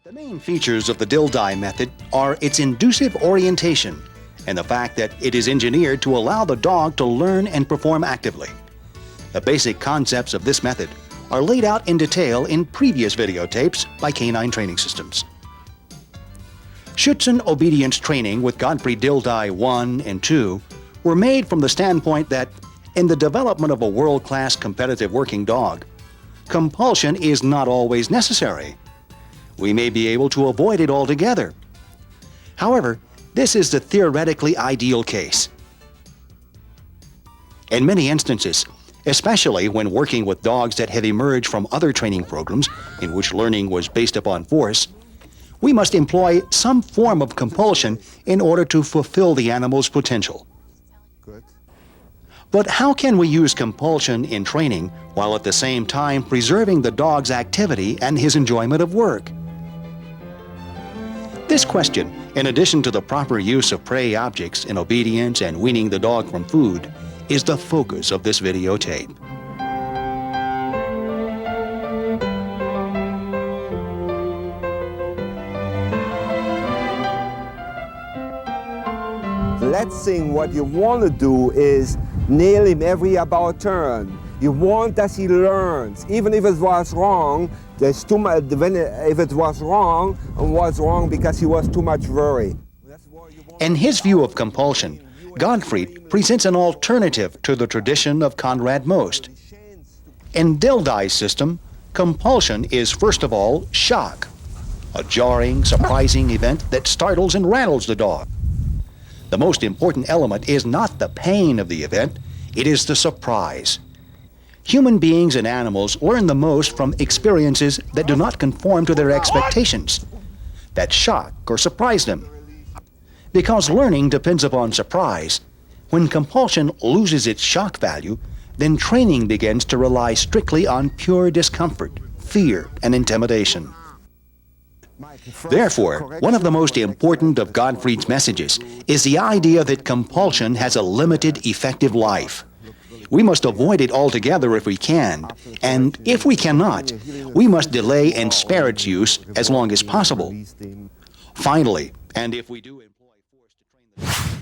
The main features of the Dildei method are its inducive orientation and the fact that it is engineered to allow the dog to learn and perform actively. The basic concepts of this method are laid out in detail in previous videotapes by Canine Training Systems. Schutzhund obedience training with Gottfried Dildei 1 and 2 were made from the standpoint that, in the development of a world-class competitive working dog, compulsion is not always necessary. We may be able to avoid it altogether. However, this is the theoretically ideal case. In many instances, especially when working with dogs that have emerged from other training programs in which learning was based upon force, we must employ some form of compulsion in order to fulfill the animal's potential. Good. But how can we use compulsion in training while at the same time preserving the dog's activity and his enjoyment of work? This question, in addition to the proper use of prey objects in obedience and weaning the dog from food, is the focus of this videotape. Let's think what you want to do is nail him every about turn. You want that he learns, even if it was wrong. There's too much. If it was wrong because he was too much worry. In his view of compulsion, Gottfried presents an alternative to the tradition of Konrad Most. In Dildei's system, compulsion is first of all shock, a jarring, surprising event that startles and rattles the dog. The most important element is not the pain of the event, it is the surprise. Human beings and animals learn the most from experiences that do not conform to their expectations, that shock or surprise them. Because learning depends upon surprise, when compulsion loses its shock value, then training begins to rely strictly on pure discomfort, fear, and intimidation. Therefore, one of the most important of Gottfried's messages is the idea that compulsion has a limited effective life. We must avoid it altogether if we can, and if we cannot, we must delay and spare its use as long as possible. Finally, and if we do employ force to train the